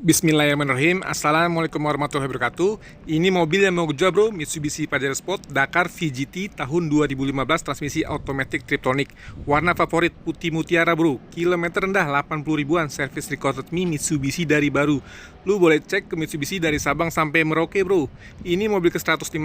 Bismillahirrahmanirrahim. Assalamualaikum warahmatullahi wabarakatuh. Ini mobil yang mau gue jual bro, Mitsubishi Pajero Sport Dakar VGT tahun 2015, transmisi automatic Triptronic. Warna favorit putih mutiara bro. Kilometer rendah 80 ribuan, service record resmi Mitsubishi dari baru. Lu boleh cek ke Mitsubishi dari Sabang sampai Merauke bro. Ini mobil ke 150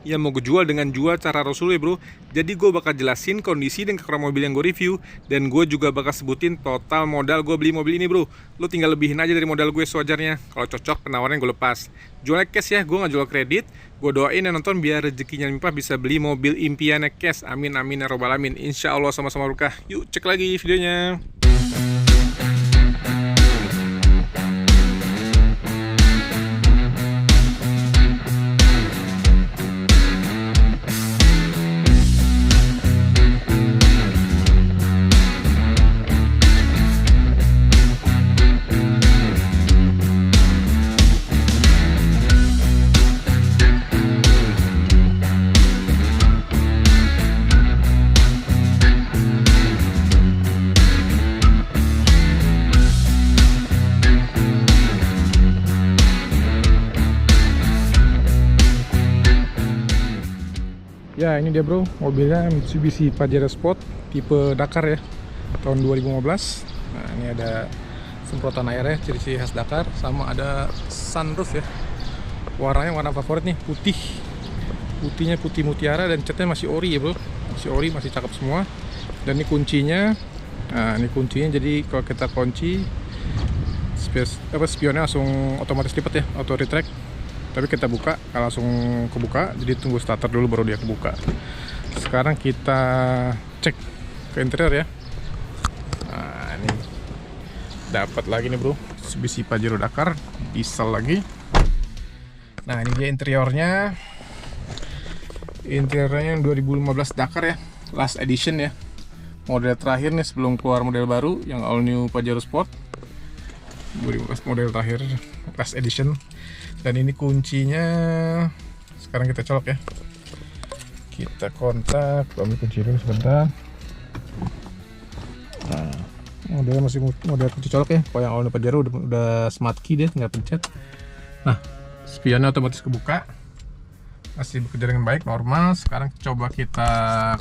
yang mau gue jual dengan jual cara Rasul ya bro. Jadi gue bakal jelasin kondisi dan kekurangan mobil yang gue review, dan gue juga bakal sebutin total modal gue beli mobil ini bro. Lu tinggal lebihin aja dari modal gue sewajarnya. Kalau cocok penawaran gue lepas. Jualnya cash ya, gue nggak jual kredit. Gue doain yang nonton biar rezekinya limpah bisa beli mobil impiannya cash. Amin amin ya robbal alamin. Insya Allah sama-sama berkah. Yuk cek lagi videonya. Ya ini dia bro, mobilnya Mitsubishi Pajero Sport tipe Dakar ya, tahun 2015. Nah ini ada semprotan airnya, ciri-ciri khas Dakar, sama ada sunroof ya. Warnanya warna favorit nih, putih. Putihnya putih mutiara dan catnya masih ori ya bro, masih ori, masih cakep semua. Dan ini kuncinya, nah ini kuncinya, jadi kalau kita kunci spionnya langsung otomatis lipat ya, auto retract. Tapi kita buka, langsung kebuka, jadi tunggu starter dulu baru dia kebuka. Sekarang kita cek ke interior ya. Nah ini dapat lagi nih bro, Mitsubishi Pajero Dakar diesel lagi. Nah ini dia interiornya. Interiornya yang 2015 Dakar ya, last edition ya, model terakhir nih sebelum keluar model baru yang all new Pajero Sport 2015, model terakhir last edition. Dan ini kuncinya, sekarang kita colok ya, kita kontak, ambil kunci dulu sebentar. Nah modelnya masih model kunci colok ya, kalau yang all new Pajero udah smart key dia, tinggal pencet. Nah spionnya otomatis kebuka, masih bekerja dengan baik, normal. Sekarang coba kita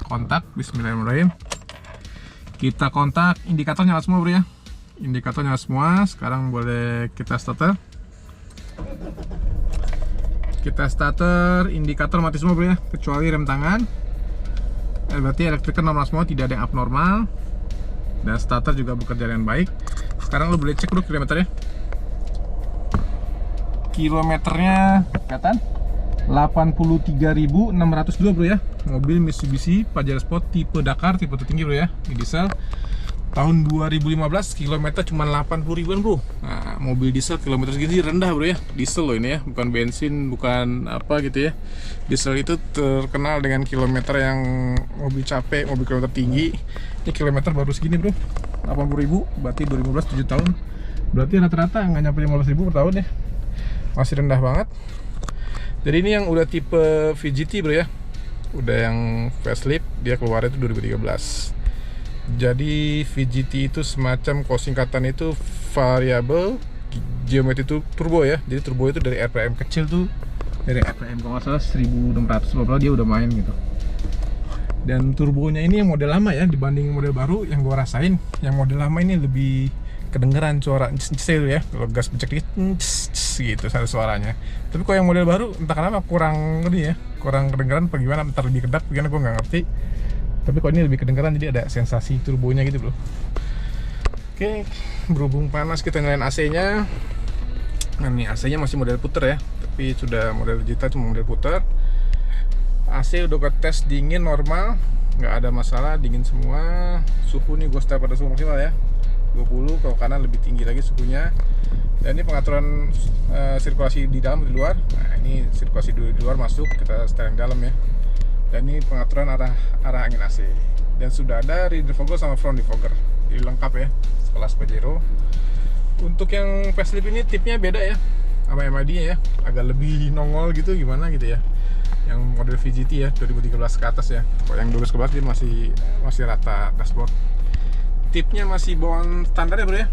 kontak, bismillahirrahmanirrahim. Kita kontak, indikator nyala semua bro ya, indikator nyala semua. Sekarang boleh kita starter. Kita starter, indikator mati semua bro ya, kecuali rem tangan. Berarti elektriknya normal semua, tidak ada yang abnormal. Dan starter juga bekerja dengan baik. Sekarang lo boleh cek dulu kilometernya. Kilometernya kelihatan 83.602 bro ya. Mobil Mitsubishi Pajero Sport tipe Dakar, tipe tertinggi bro ya. Ini diesel tahun 2015, kilometer cuma 80 ribuan bro. Nah, mobil diesel kilometer segini rendah bro ya. Diesel loh ini ya, bukan bensin, bukan apa gitu ya. Diesel itu terkenal dengan kilometer yang mobil capek, mobil kilometer tinggi. Ini kilometer baru segini bro, 80 ribu, berarti 2015 7 tahun. Berarti rata-rata nggak nyampe 15 ribu per tahun ya. Masih rendah banget. Jadi ini yang udah tipe VGT bro ya. Udah yang facelift, dia keluar itu 2013. Jadi VGT itu semacam, kalau singkatan itu variable geometry turbo ya. Jadi turbo itu dari RPM kecil tuh, dari RPM kalau nggak salah 1600 berapa dia udah main gitu. Dan turbonya ini yang model lama ya, dibanding model baru yang gua rasain, yang model lama ini lebih kedengeran suara cicil ya. Kalau gas becek dikit gitu suaranya. Tapi kalau yang model baru entah kenapa kurang ini ya, kurang kedengeran apa gimana, entar lebih kedap gimana gua nggak ngerti. Tapi kalau ini lebih kedengeran, jadi ada sensasi turbonya gitu bro. Oke, berhubung panas kita nyalain AC-nya. Nah ini AC-nya masih model puter ya, tapi sudah model digital, cuma model puter. AC udah ke tes dingin normal, nggak ada masalah, dingin semua. Suhu nih gue start pada suhu maksimal ya, 20, kalau kanan lebih tinggi lagi suhunya. Dan ini pengaturan sirkulasi di dalam di luar. Nah ini sirkulasi di luar masuk, kita setelin dalam ya. Dan ini pengaturan arah angin AC. Dan sudah ada rear defogger sama front defogger, jadi lengkap ya, sekelas Pajero. Untuk yang facelift ini tipnya beda ya sama MID nya ya, agak lebih nongol gitu gimana gitu ya. Yang model VGT ya 2013 ke atas ya. Kalau yang 12 ke atas dia masih rata dashboard. Tipnya masih bawaan standar ya bro ya,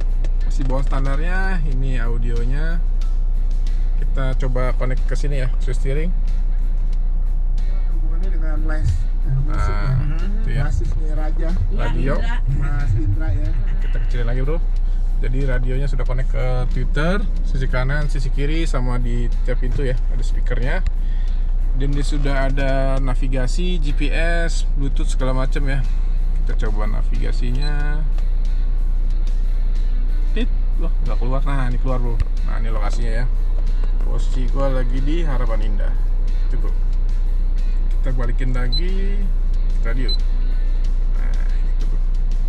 si bawah standarnya. Ini audionya. Kita coba connect ke sini ya, switch steering. Hubungannya dengan les Itu ya. masifnya Raja Radio. Mas Indra ya. Kita kecilin lagi bro. Jadi radionya sudah connect ke Twitter, sisi kanan, sisi kiri, sama di tiap pintu ya, ada speakernya. Dan dia sudah ada navigasi, GPS, Bluetooth segala macam ya. Kita coba navigasinya. Loh, nggak keluar. Nah, ini keluar bro. Nah, ini lokasinya ya. Posisi gua lagi di Harapan Indah. Itu bro. Kita balikin lagi radio. Nah, itu bro.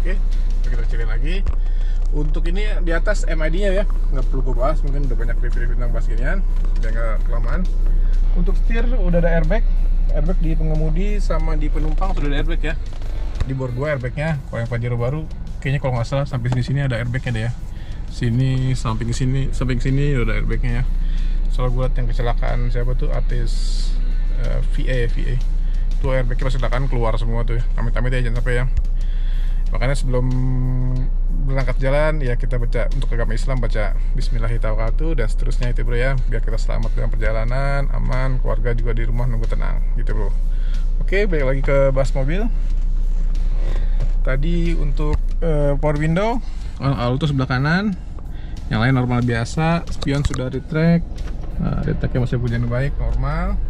Oke, kita kecilin lagi. Untuk ini di atas MID-nya ya, nggak perlu gue bahas, mungkin udah banyak review tentang bahas ginian, udah nggak kelamaan. Untuk setir udah ada airbag di pengemudi sama di penumpang sudah ada airbag ya. Di bor 2 airbagnya, kalau yang Pajero baru, kayaknya kalau nggak salah sampai sini ada airbagnya deh ya. Sini, samping sini udah ada airbagnya ya. Soalnya gue liat yang kecelakaan siapa tuh, artis VA, itu airbagnya pas kecelakaan keluar semua tuh ya. Amit-amit ya, jangan sampai ya. Makanya sebelum berangkat jalan ya kita baca, untuk agama Islam baca Bismillahirrahmanirrahim dan seterusnya itu bro ya, biar kita selamat dalam perjalanan, aman, keluarga juga di rumah nunggu tenang gitu bro. Oke, balik lagi ke bahas mobil. Tadi untuk power window, auto sebelah kanan, yang lain normal biasa. Spion sudah retract, retractnya masih punya baik, normal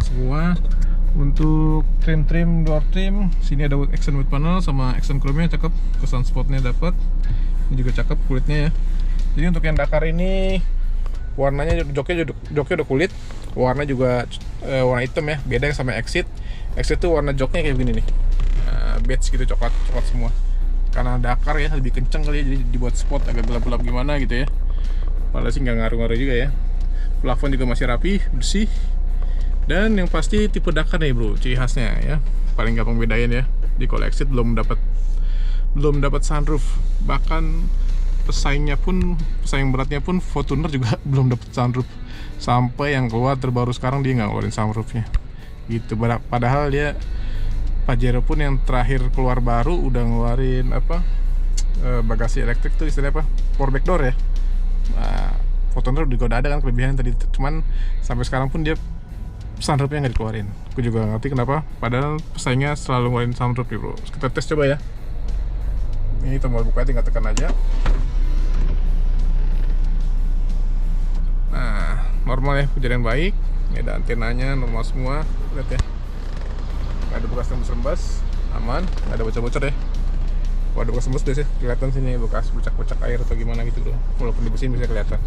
semua. Untuk trim door trim, sini ada action wood panel sama action chrome-nya cakep, kesan spotnya dapat. Ini juga cakep kulitnya ya. Jadi untuk yang Dakar ini warnanya joknya udah kulit, warna juga warna hitam ya. Beda yang sama Exit. Exit tuh warna joknya kayak begini nih, beige gitu, coklat semua. Karena Dakar ya lebih kenceng kali ya, jadi dibuat spot agak gelap-gelap gimana gitu ya. Padahal sih nggak ngaruh-ngaruh juga ya. Plafon juga masih rapi, bersih. Dan yang pasti tipe Dakar nih bro, ciri khasnya ya, paling gampang bedain ya. Di kalau Exit belum dapat sunroof, bahkan pesaing beratnya pun Fortuner juga belum dapat sunroof. Sampai yang keluar terbaru sekarang dia nggak ngeluarin sunroofnya gitu. Padahal dia Pajero pun yang terakhir keluar baru udah ngeluarin bagasi elektrik tuh, istilahnya apa, power back door ya. Fortuner juga udah ada kan kelebihan tadi, cuman sampai sekarang pun dia sunroofnya nggak dikeluarin. Aku juga ngerti kenapa, padahal pesaingnya selalu ngeluarin sunroof ya bro. Kita tes coba ya. Ini tombol buka tinggal tekan aja. Nah, normal ya, kejadian baik. Ini ada antenanya normal semua, lihat ya. Nggak ada bekas tembus-tembus, aman, nggak ada bocor-bocor ya. Kalau ada bekas tembus biasanya kelihatan sini bekas bocak-bocak air atau gimana gitu bro. Walaupun dibersihin bisa kelihatan.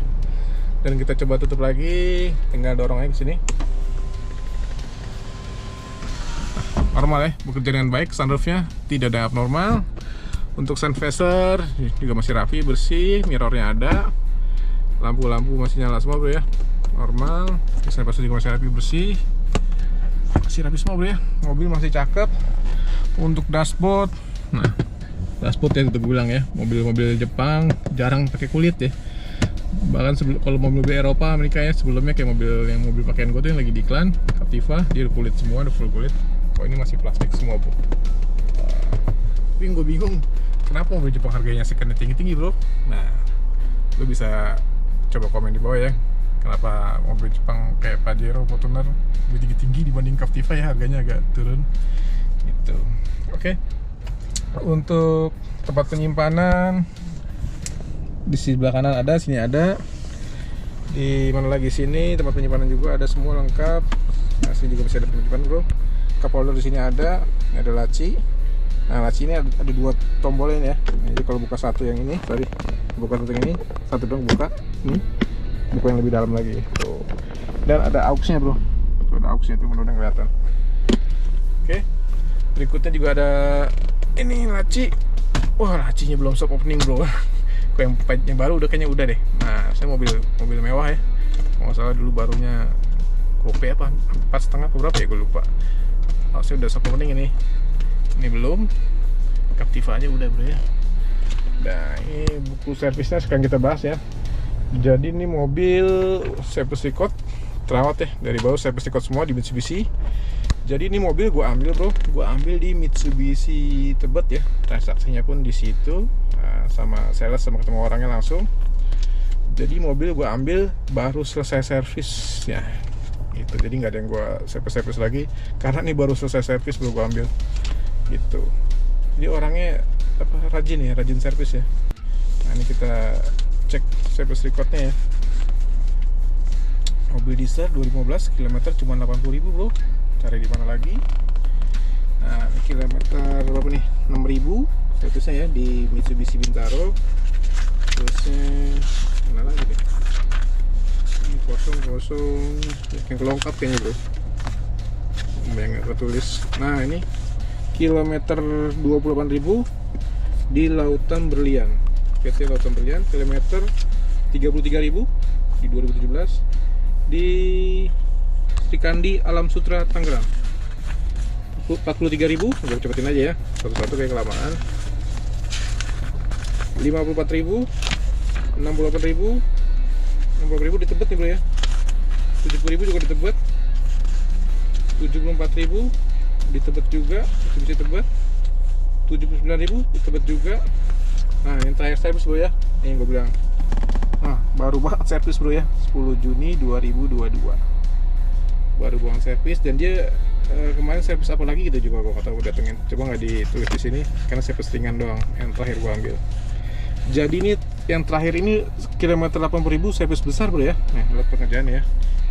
Dan kita coba tutup lagi, tinggal dorong aja ke sini. Normal ya, bekerja dengan baik, sunroofnya tidak ada abnormal. Untuk sun visor juga masih rapi, bersih, mirrornya ada, lampu-lampu masih nyala semua bro ya, normal. Sun visor juga masih rapi, bersih, masih rapi semua bro ya. Mobil masih cakep. Untuk dashboard, nah dashboard ya kita bilang ya, mobil-mobil Jepang jarang pakai kulit ya. Bahkan kalau mobil Eropa, Amerika ya, sebelumnya kayak mobil pakaian gue tuh yang lagi di iklan Captiva, dia udah kulit semua, udah full kulit. Oh ini masih plastik semua bro. Tapi gue bingung kenapa mobil Jepang harganya sekian tinggi-tinggi bro. Nah, lo bisa coba komen di bawah ya, kenapa mobil Jepang kayak Pajero, Fortuner lebih tinggi-tinggi dibanding Captiva ya, harganya agak turun gitu. Oke. Untuk tempat penyimpanan di sebelah kanan ada, sini ada. Di mana lagi, sini tempat penyimpanan juga ada, semua lengkap. Nah, sini juga bisa ada penyimpanan bro. Cup holder di sini ada, ini ada laci. Nah, laci ini ada dua tombolnya ya. Jadi kalau buka satu yang ini, buka satu yang ini, satu dong buka. Buka yang lebih dalam lagi. Tuh. Dan ada aux-nya bro. Tuh ada aux-nya tuh, mudah-mudahan kelihatan. Oke. Berikutnya juga ada ini laci. Wah, lacinya belum soft opening bro. Kok yang baru udah kayaknya udah deh. Nah, saya mobil mewah ya. Kalau nggak salah dulu barunya Coupe apa 4,5 berapa ya, gue lupa. Saya udah soft opening ini belum. Captiva aja udah bro ya. Nah, ini buku servisnya sekarang kita bahas ya. Jadi ini mobil service record terawat ya, dari bawah service record semua di Mitsubishi. Jadi ini mobil gue ambil bro, gue ambil di Mitsubishi Tebet ya. Transaksinya pun di situ, sama sales, sama ketemu orangnya langsung. Jadi mobil gue ambil baru selesai servis ya, gitu. Jadi nggak ada yang gue servis lagi, karena ini baru selesai servis baru gue ambil, gitu. Jadi orangnya rajin ya, rajin servis ya. Nah ini kita cek service recordnya ya. Mobil diesel 2015, kilometer cuma 80.000 bro. Cari di mana lagi? Nah, ini kilometer berapa nih? 6.000 statusnya ya di Mitsubishi Bintaro. Terusnya mana lagi deh? Ini kosong yang kelongkap kayaknya bro. Banyak nggak tertulis. Nah ini kilometer 28.000 di Lautan Berlian. PT Lautan Berlian, kilometer 33.000 di 2017 di Srikandi Alam Sutra Tangerang. 43.000, gue cepetin aja ya, satu-satu kayak kelamaan. 54.000, 68.000, 60.000 di Tebet nih bro ya. 70.000 juga di Tebet. 74.000 di Tebet juga, Mitsubishi Tebet. 79.000 di Tebet juga. Nah, yang terakhir service bro ya, ini yang gue bilang. Nah, baru banget servis bro ya, 10 Juni 2022 baru buang servis. Dan dia kemarin servis apa lagi gitu juga gue kata gue datengin, coba nggak ditulis di sini karena servis ringan doang yang terakhir gue ambil. Jadi ini yang terakhir ini kilometer 80.000 servis besar bro ya. Nah, lihat pengerjaannya ya,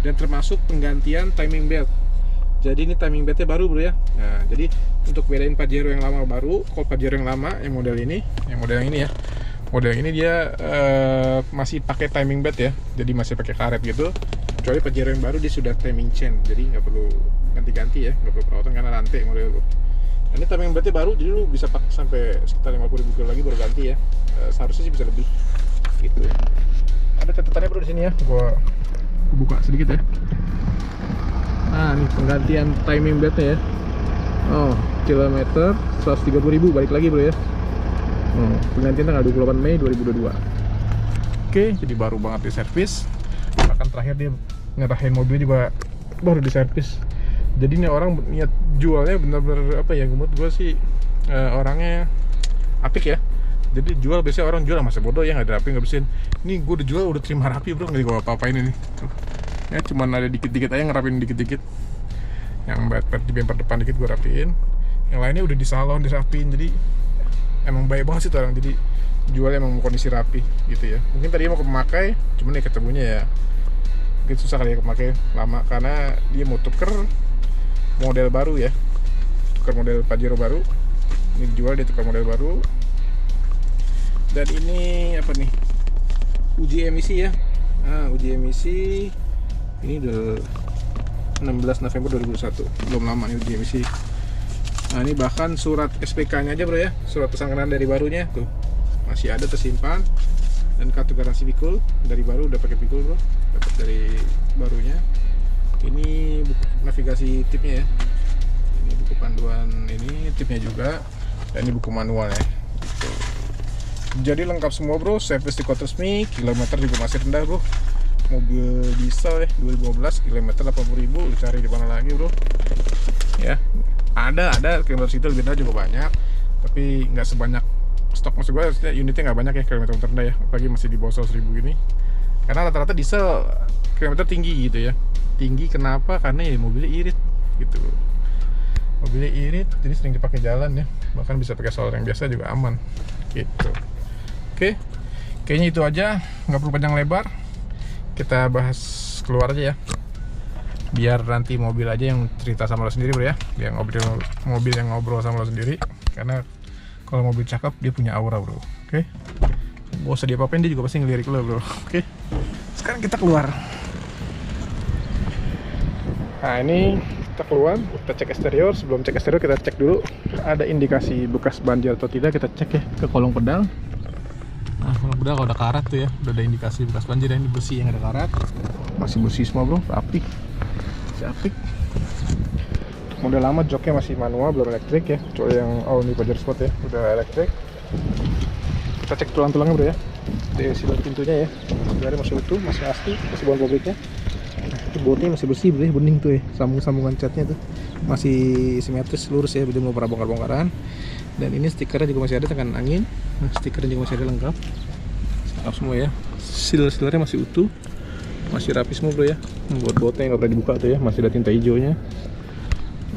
dan termasuk penggantian timing belt. Jadi ini timing beltnya baru bro ya. Nah, jadi untuk bedain Pajero yang lama baru, kalau Pajero yang lama yang model ini, yang model yang ini ya, model ini dia masih pakai timing belt ya, jadi masih pakai karet gitu. Kecuali Pajero yang baru dia sudah timing chain, jadi nggak perlu ganti-ganti ya, nggak perlu perawatan karena rantai model itu. Nah, ini timing beltnya baru, jadi lu bisa pakai sampai sekitar 50.000 kilo lagi baru ganti ya. Seharusnya sih bisa lebih gitu ya. Ada catatannya bro di sini ya, gua buka sedikit ya. Nah ini penggantian timing beltnya ya. Oh, kilometer 130.000 balik lagi bro ya. Penggantian tanggal 28 Mei 2022. Oke, jadi baru banget di servis. Bahkan terakhir dia ngerahin mobil juga baru di servis. Jadi ini orang niat jualnya bener-bener apa ya, menurut gue sih orangnya apik ya. Jadi jual, biasanya orang jual masa bodoh ya, nggak ada rapi, nggak bersihin. Ini gue udah jual, udah terima rapi bro, nggak gue apa-apain ini. Tuh. Ya cuman ada dikit-dikit aja ngerapin dikit-dikit. Yang di bumper depan dikit gue rapiin. Yang lainnya udah di salon dirapiin. Jadi emang baik banget sih tuh orang. Jadi jualnya emang mau kondisi rapi gitu ya. Mungkin tadi mau kemakai, cuman ya ketemunya ya mungkin susah kali ya kemakai lama, karena dia mau tuker model baru ya, tukar model Pajero baru. Ini dijual, dia tukar model baru. Dan ini apa nih, uji emisi ya. Nah, uji emisi ini udah 16 November 2021, belum lama nih uji emisi. Nah ini bahkan surat SPK nya aja bro ya, surat pesan kendaraan dari barunya tuh masih ada tersimpan. Dan kartu garansi pikul dari baru, udah pakai pikul bro, dapat dari barunya. Ini buku navigasi tipnya ya, ini buku panduan, ini tipnya juga, dan ini buku manual ya gitu. Jadi lengkap semua bro, servis di kota resmi, kilometer juga masih rendah bro. Mobil diesel ya 2015, kilometer 80.000, lu cari di mana lagi bro ya. Ada kilometer situ lebih rendah juga banyak, tapi nggak sebanyak stok, maksud gue unitnya nggak banyak ya kilometer terendah ya, apalagi masih di bawah 100.000 gini. Karena rata-rata diesel kilometer tinggi gitu ya. Tinggi kenapa? Karena ya mobilnya irit gitu. Mobilnya irit, jadi sering dipakai jalan ya. Bahkan bisa pakai solar yang biasa juga aman gitu. Oke, kayaknya itu aja, nggak perlu panjang lebar. Kita bahas keluar aja ya. Biar nanti mobil aja yang cerita sama lo sendiri bro ya. Biar mobil yang ngobrol sama lo sendiri. Karena kalau mobil cakep dia punya aura bro. Oke. Gak usah diapa-apain, dia juga pasti ngelirik lo bro. Oke. Sekarang kita keluar. Nah ini kita keluar, kita cek eksterior. Sebelum cek eksterior kita cek dulu ada indikasi bekas banjir atau tidak. Kita cek ya ke kolong pedal. Nah kolong pedal kalau ada karat tuh ya, udah ada indikasi bekas banjir. Ini bersih, yang ada karat masih bersih semua bro, rapi, masih apik. Model lama joknya masih manual, belum elektrik ya, kecuali yang ini Pajero Sport ya, udah elektrik. Kita cek tulang-tulangnya bro ya, di silang pintunya ya, dari masih utuh, masih asli, masih bahan pabriknya. Nah, itu botnya masih bersih bro ya, bening tuh ya, sambung-sambungan catnya tuh masih simetris lurus ya, belum pernah bongkar-bongkaran. Dan ini stikernya juga masih ada, tekanan angin. Nah, stikernya juga masih ada lengkap semua ya. Seal-sealernya masih utuh, masih rapi semua bro ya. Bot-botnya nggak pernah dibuka tuh ya, masih ada tinta hijaunya,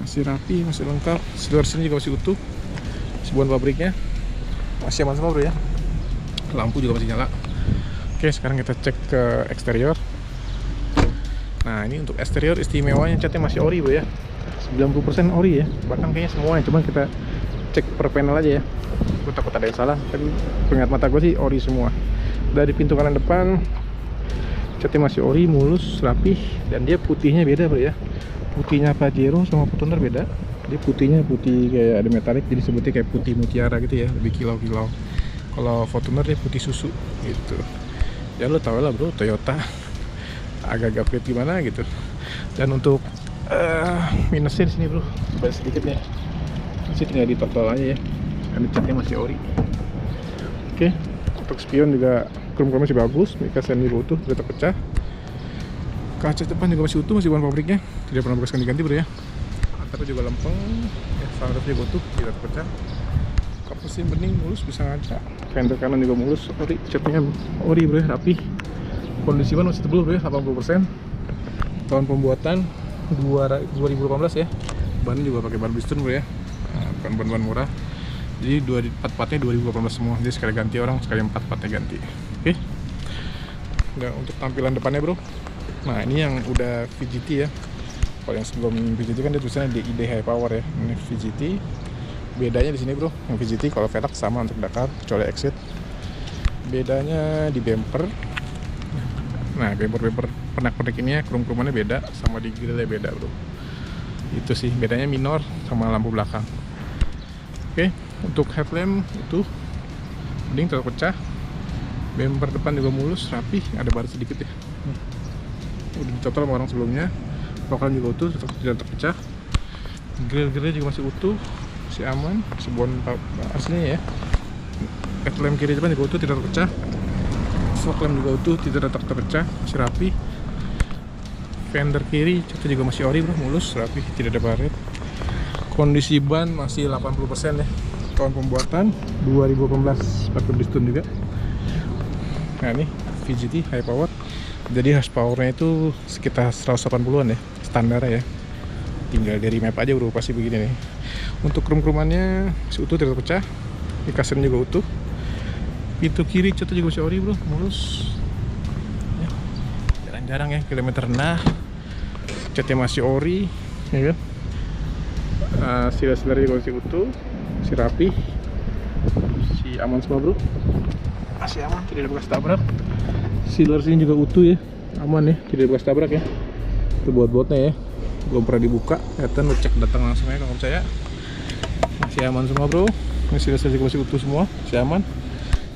masih rapi, masih lengkap. Sealer sini juga masih utuh, masih bukan pabriknya, masih aman semua bro ya. Lampu juga masih nyala. Oke, sekarang kita cek ke eksterior. Nah, ini untuk eksterior istimewanya catnya masih ori bro ya, 90% ori ya, bahkan kayaknya semuanya. Cuman kita cek per panel aja ya, gue takut ada yang salah, tapi pengingat mata gue sih ori semua. Dari pintu kanan depan catnya masih ori, mulus, rapih, dan dia putihnya beda bro ya. Putihnya Pajero sama Fortuner beda. Dia putihnya putih kayak ada metalik, jadi sebutnya kayak putih mutiara gitu ya, lebih kilau-kilau. Kalau Fortuner dia putih susu gitu. Ya lo tau lah bro, Toyota agak-agak pelit gimana gitu. Dan untuk minusnya di sini bro, banyak sedikit ya. Masih tinggal ditotol aja ya, karena catnya masih ori. Oke, untuk spion juga krom-kromnya masih bagus, mica semi utuh, tidak terpecah. Kaca depan juga masih utuh, masih bukan pabriknya, tidak pernah bekas ganti-ganti bro ya. Atapnya juga lempeng, ya, sunroof juga utuh, tidak terpecah. Kap mesin bening, mulus, bisa ngaca. Fender kanan juga mulus, ori, catnya ori bro ya, rapi. Kondisi ban masih tebal bro ya, 80%. Tahun pembuatan 2018 ya. Ban juga pakai ban Bridgestone bro ya, bukan ban-ban murah. Jadi 4-4-nya 2018 semua, jadi sekali ganti orang, sekali 4-4-nya ganti. Oke. Nah, untuk tampilan depannya bro, nah ini yang udah VGT ya. Kalau yang sebelum VGT kan dia tulisannya DID High Power ya. Ini VGT. Bedanya di sini bro, yang VGT kalau velg sama untuk Dakar, kecuali exit. Bedanya di bumper. Nah, bumper pernak-pernik ini ya, krum-krumannya beda, sama di grillnya beda bro. Itu sih bedanya, minor sama lampu belakang. Oke, untuk headlamp itu bening terpecah. Bumper depan juga mulus, rapi, ada baris sedikit ya. Udah dicotol sama orang sebelumnya. Rokan juga utuh, tidak terpecah. Grill-grillnya juga masih utuh, masih aman, masih bon aslinya ya. Headlamp kiri depan juga utuh, tidak terpecah. Fog lamp juga utuh, tidak terpecah, masih rapi. Fender kiri catnya juga masih ori bro, mulus, rapi, tidak ada baret. Kondisi ban masih 80% ya. Tahun pembuatan 2018, pakai Bridgestone juga. Nah ini VGT High Power, jadi horsepower-nya itu sekitar 180-an ya, standar ya. Tinggal dari map aja bro, pasti begini nih. Untuk krum-krumannya masih utuh, tidak terpecah. Dikasen juga utuh. Pintu kiri catnya juga masih ori bro, mulus. Jarang-jarang ya, kilometer rendah. Catnya masih ori, ya kan? Sealer juga masih utuh, masih rapi, masih aman semua bro. Masih aman, tidak ada bekas tabrak. Sealer sini juga utuh ya, aman ya, tidak ada bekas tabrak ya. Itu bot-botnya ya, belum pernah dibuka. Kelihatan, lo cek datang langsung aja kalau percaya. Masih aman semua bro. Ini sealer juga masih utuh semua, masih aman.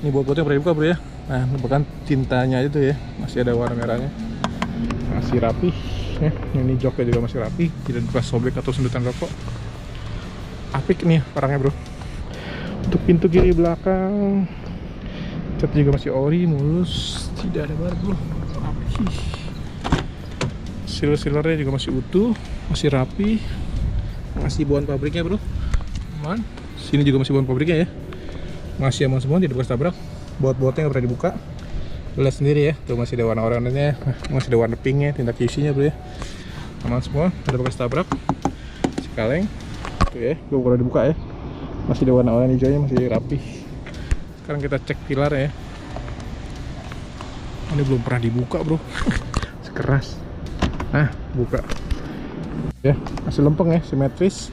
Ini bot-botnya pernah dibuka bro ya. Nah, bahkan tintanya aja tuh ya, masih ada warna merahnya. Masih rapi ya. Ini joknya juga masih rapi, tidak bekas sobek atau sendutan rokok. Apik nih parangnya bro. Untuk pintu kiri belakang cat juga masih ori, mulus, tidak ada baret bro, rapi. Seal-sealernya juga masih utuh, masih rapi, masih bawaan pabriknya bro, aman. Sini juga masih bawaan pabriknya ya, masih aman semua, tidak bekas tabrak. Baut-bautnya nggak pernah dibuka, lihat sendiri ya, tuh masih ada warna-warnanya, masih ada warna pinknya, tinta QC nya bro ya, aman semua, tidak bekas tabrak. Si kaleng tuh ya, belum pernah dibuka ya, masih ada warna-warna hijaunya, masih rapi. Sekarang kita cek pilar ya, ini belum pernah dibuka bro. Sekeras, nah buka ya, masih lempeng ya, simetris,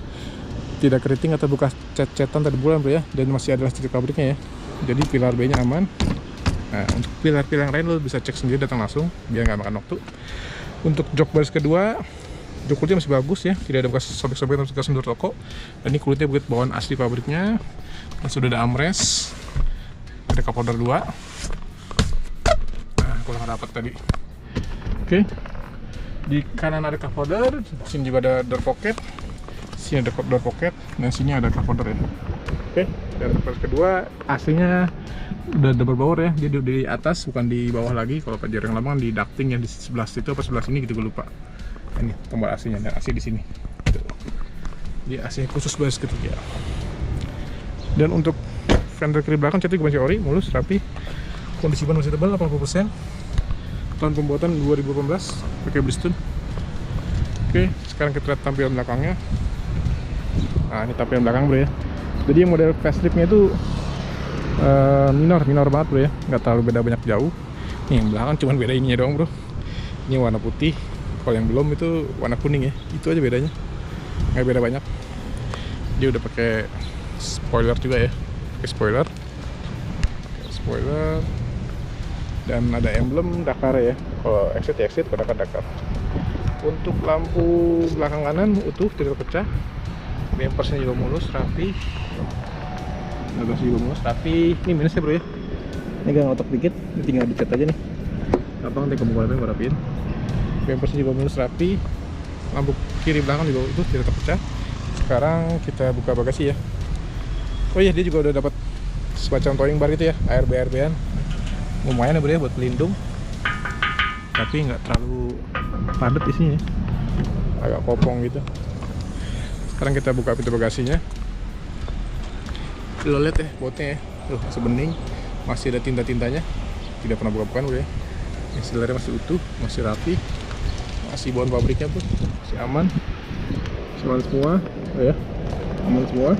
tidak keriting atau bekas cat-catan tadi bulan bro ya, dan masih ada listrik pabriknya ya. Jadi pilar B nya aman. Nah, untuk pilar-pilar yang lain lo bisa cek sendiri, datang langsung biar nggak makan waktu. Untuk jok baris kedua, jok kulitnya masih bagus ya, tidak ada bekas sobek-sobek atau bekas sendur toko. Dan ini kulitnya buat bawaan asli pabriknya. Dan sudah ada armrest, ada cup holder 2. Nah, kalau nggak dapat tadi. Oke, di kanan ada cup holder, sini juga ada door pocket, sini ada door pocket, dan sini ada cup holder ya. Oke, dan baris kedua aslinya udah double power ya, dia di atas bukan di bawah lagi. Kalau Pajero yang lama kan di ducting yang di sebelah situ apa sebelah sini gitu, gue lupa. Ini tombol AC-nya, dan AC di sini. Gitu. Jadi AC khusus baris ketiga. Dan untuk fender kiri belakang catnya juga masih ori, mulus, rapi. Kondisi ban masih tebal 80%. Tahun pembuatan 2018, pakai Bridgestone. Oke, sekarang kita lihat tampilan belakangnya. Nah, ini tampilan belakang bro ya. Jadi yang model faceliftnya itu minor banget bro ya, nggak terlalu beda banyak jauh. Nih yang belakang cuman beda ininya doang bro. Ini warna putih, kalau yang belum itu warna kuning ya. Itu aja bedanya, nggak beda banyak. Dia udah pakai spoiler juga ya, pakai spoiler dan ada emblem Dakar ya. Kalau exit ya exit, kalau Dakar. Untuk lampu belakang kanan utuh, tidak pecah. Bumpersnya juga mulus, rapi. Bagasi juga mulus, tapi ini minusnya bro ya. Ini agak ngotok dikit, ini tinggal dicat aja nih. Gampang nanti kamu gue rapiin. Bumpersnya juga mulus, rapi. Lampu kiri belakang juga utuh, tidak terpecah. Sekarang kita buka bagasi ya. Oh iya, dia juga udah dapat semacam towing bar gitu ya, ARB-an. Lumayan ya bro ya buat pelindung. Tapi nggak terlalu padat isinya, agak kopong gitu. Sekarang kita buka pintu bagasinya. Lo lihat ya botnya ya, tuh masih bening, masih ada tinta-tintanya, tidak pernah buka-bukaan bro ya. Ini selernya masih utuh, masih rapi, masih bawaan pabriknya bro, masih aman semua, oh ya, aman semua,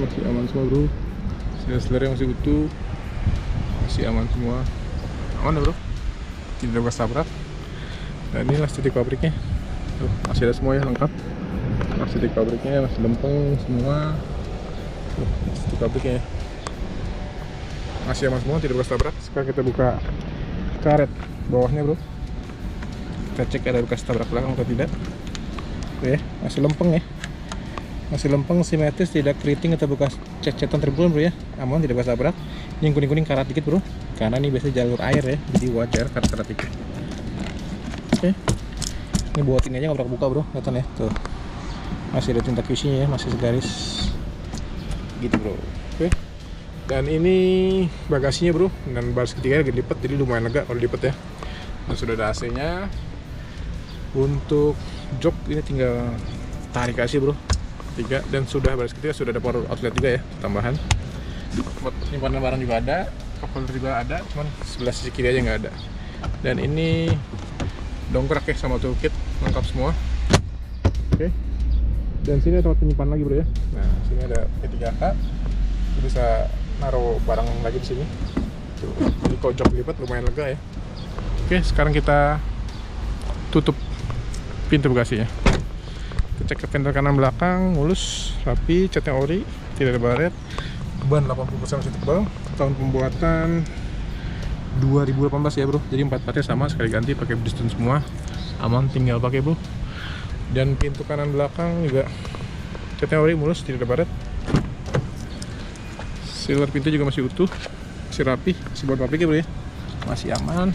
masih aman semua bro. Selernya masih utuh, masih aman semua, aman ya bro, tidak bekas tabrak. Dan inilah titik pabriknya, tuh masih ada semua ya, lengkap. Masih titik pabriknya, masih lempeng semua. Tuh, masih titik pabriknya ya, masih aman semua, tidak bekas tabrak. Sekarang kita buka karet bawahnya bro, kita cek ada bekas tabrak belakang atau tidak. Oke ya, masih lempeng ya, masih lempeng, simetris, tidak keriting atau bekas cat-catan tribulan bro ya, aman, tidak bekas tabrak. Yang kuning-kuning karat dikit bro, karena ini biasanya jalur air ya, jadi wajar karat-karat dikit. Oke, ini buat ini aja nggak pernah buka bro, kelihatan ya, tuh masih ada tinta QC nya ya, masih segaris gitu bro. Oke, dan ini bagasinya bro, dan baris ketiga lagi dilipat, jadi lumayan lega kalau dilipat ya. Dan sudah ada AC nya. Untuk jok ini tinggal tarik AC bro, 3. Dan sudah baris ketiga sudah ada power outlet juga ya, tambahan. Buat penyimpanan barang juga ada, cup holder juga ada, cuman sebelah sisi kiri aja nggak ada. Dan ini dongkrak ya sama toolkit, lengkap semua. Oke, dan sini ada tempat penyimpan lagi bro ya. Nah, sini ada P3K, bisa naruh barang lagi di sini. Tuh, jadi kalau jok lipat lumayan lega ya. Oke, sekarang kita tutup pintu bagasinya. Kita cek ke fender kanan belakang, mulus, rapi, catnya ori, tidak ada baret. Ban 80% masih tebal. Tahun pembuatan 2018 ya bro, jadi 4 partnya sama, sekali ganti, pakai Bridgestone semua, aman, tinggal pakai bro. Dan pintu kanan belakang juga catnya ori, mulus, tidak ada baret. Sealer pintu juga masih utuh, masih rapi, masih buat pabriknya bro ya, masih aman.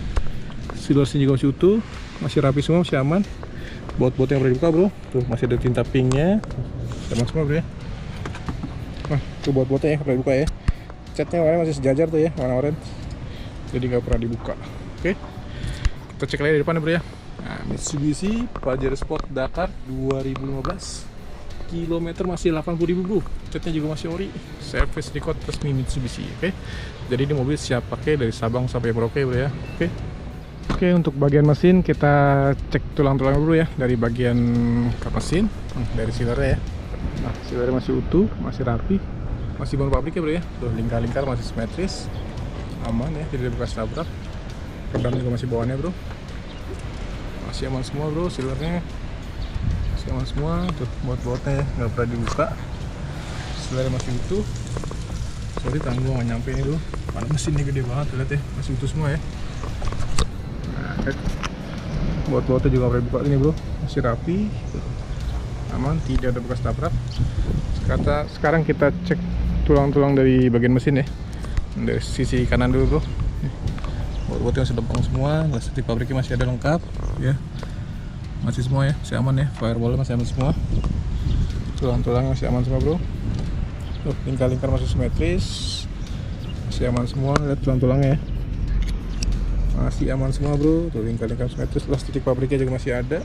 Sealer sini juga masih utuh, masih rapi semua, masih aman. Baut-baut yang pernah dibuka bro, tuh masih ada tinta pinknya, aman semua bro ya. Nah, tuh baut-bautnya ya, pernah dibuka ya. Catnya warnanya masih sejajar tuh ya, warna orange, jadi nggak pernah dibuka. Oke, kita cek lagi dari depan ya bro ya. Nah, Mitsubishi Pajero Sport Dakar 2015, kilometer masih 80.000 bro, catnya juga masih ori, service record resmi Mitsubishi. Oke, jadi ini mobil siap pakai dari Sabang sampai Merauke bro ya. Oke, untuk bagian mesin kita cek tulang-tulang dulu ya, dari bagian kap mesin, dari sealernya ya. Nah, sealernya masih utuh, masih rapi, masih bahan pabriknya bro ya. Tuh, lingkar-lingkar masih simetris, aman ya, tidak bekas tabrak. Redam juga masih bawaannya bro, masih aman semua bro. Sealernya masih aman semua, tuh baut-bautnya ya, nggak pernah dibuka. Sealernya masih utuh. Sorry tanggung nggak nyampe ini bro, karena mesinnya gede banget, lihat ya, masih utuh semua ya. Nah, baut-bautnya juga pernah dibuka ini bro, masih rapi, aman, tidak ada bekas tabrak. Sekarang kita cek tulang-tulang dari bagian mesin ya, dari sisi kanan dulu bro. Baut-bautnya masih lempeng semua, plastik pabriknya masih ada lengkap ya, masih semua ya, masih aman ya. Firewallnya masih aman semua, tulang-tulangnya masih aman semua bro. Tuh, lingkar-lingkar masih simetris, masih aman semua. Lihat tulang-tulangnya ya, masih aman semua bro. Tuh, lingkar-lingkar simetris, plastik pabriknya juga masih ada,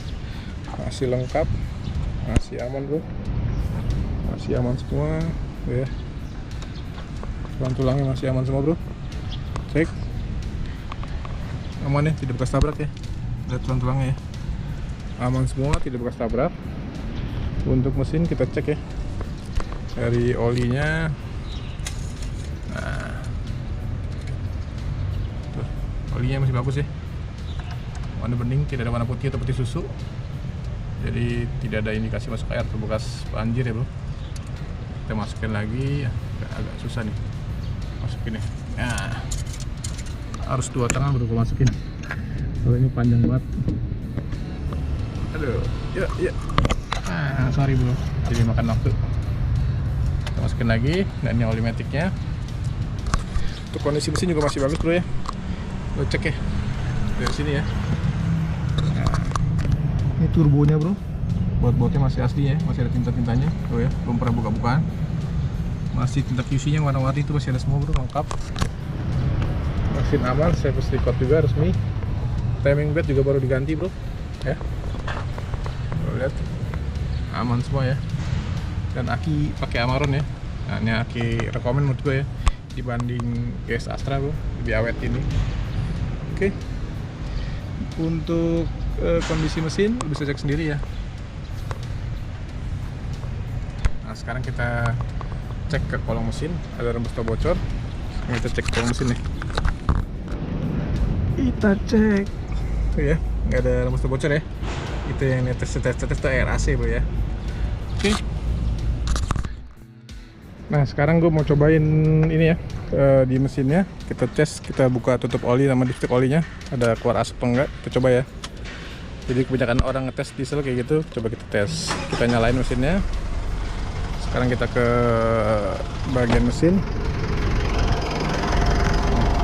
masih lengkap. Masih aman bro, masih aman semua ya. Tulangnya masih aman semua bro. Cek aman ya, tidak bekas tabrak ya. Lihat tulangnya ya, aman semua, tidak bekas tabrak. Untuk mesin kita cek ya, dari olinya. Nah, tuh, olinya masih bagus ya, warna bening, tidak ada warna putih atau putih susu. Jadi tidak ada indikasi masuk air atau bekas banjir ya bro. Kita masukin lagi ya, agak susah nih masukin ya. Nah, harus 2 tangan baru gue masukin, kalau ini panjang banget. Aduh, ya. Sorry bro, jadi makan waktu. Kita masukin lagi. Dan ini oli maticnya. Untuk kondisi mesin juga masih bagus bro ya. Lo cek ya dari sini ya. Nah, ini turbonya bro, baut-bautnya masih asli ya, masih ada tinta-tintanya tuh ya, belum pernah buka-bukaan. Masih tinta QC nya warna-warni itu masih ada semua bro, lengkap. Mesin aman, service record juga resmi. Timing belt juga baru diganti bro ya. Lo lihat aman semua ya. Dan aki pakai Amaron ya. Nah, ini aki rekomen menurut gue ya, dibanding GS Astra bro, lebih awet ini. Oke. Untuk kondisi mesin bisa cek sendiri ya. Nah, sekarang kita cek ke kolong mesin, ada rembes bocor. Sekarang kita cek kolong mesin nih. Kita cek tuh ya, nggak ada rembes bocor ya. Itu yang tes itu air AC bro ya. Oke. Nah sekarang gue mau cobain ini ya, di mesinnya. Kita tes, kita buka tutup oli sama dipstick olinya, ada keluar asap atau enggak, kita coba ya. Jadi kebanyakan orang ngetes diesel kayak gitu, coba kita tes. Kita nyalain mesinnya. Sekarang kita ke bagian mesin.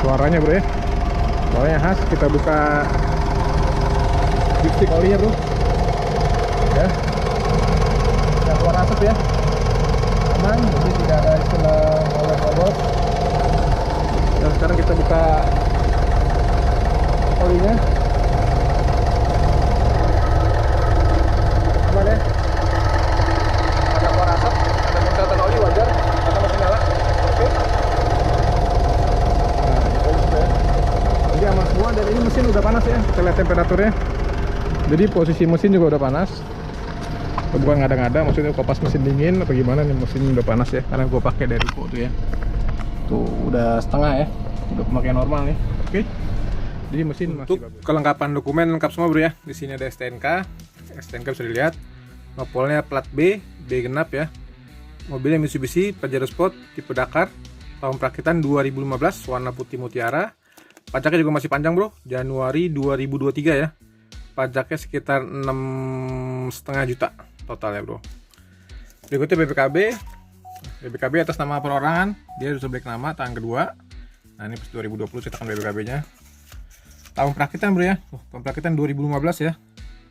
Suaranya bro ya, suaranya khas. Kita buka dipstick olinya bro ya, nggak keluar asap ya, aman, jadi tidak ada istilah ngobot-ngobot. Dan sekarang kita buka olinya. Aman ya, ada keluar asap, ada muncatan oli wajar karena masih nyala. Oke. Nah, ya. Jadi aman semua, dan ini mesin udah panas ya, kita lihat temperaturnya. Jadi posisi mesin juga udah panas, bukan ngada-ngada, maksudnya kopas mesin dingin apa gimana nih, mesin udah panas ya, karena gue pakai dari Ruko tuh ya. Tuh udah setengah ya, udah pemakaian normal nih. Oke. Jadi mesin masih bagus. Kelengkapan dokumen lengkap semua bro ya. Di sini ada STNK. STNK bisa dilihat. Nopolnya plat B, B genap ya. Mobilnya Mitsubishi Pajero Sport tipe Dakar, tahun perakitan 2015, warna putih mutiara. Pajaknya juga masih panjang bro, Januari 2023 ya. Pajaknya sekitar 6,5 juta total ya bro. Berikutnya BPKB. BPKB atas nama perorangan, dia sudah balik nama tanggal kedua. Nah ini pas 2020 cetakan BPKB nya. Tahun perakitan bro ya, tahun perakitan 2015 ya.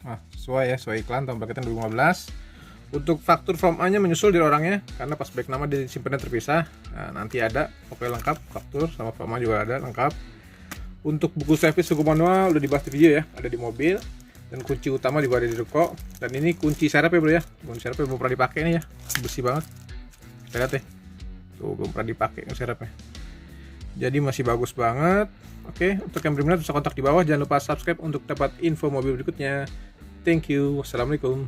Nah, sesuai ya, sesuai iklan, tahun perakitan 2015. Untuk faktur from A nya menyusul dari orangnya, karena pas balik nama dia simpannya terpisah. Nah, nanti ada pokoknya lengkap, faktur sama from A juga ada lengkap. Untuk buku servis suku manual udah dibahas di video ya, ada di mobil. Dan kunci utama juga ada di Ruko. Dan ini kunci serep ya bro ya, kunci serepnya belum pernah dipakai nih ya, besi banget. Kita lihat ya, tuh belum pernah dipakai serepnya. Jadi masih bagus banget. Oke, untuk yang berminat bisa kontak di bawah. Jangan lupa subscribe untuk dapat info mobil berikutnya. Thank you. Wassalamualaikum.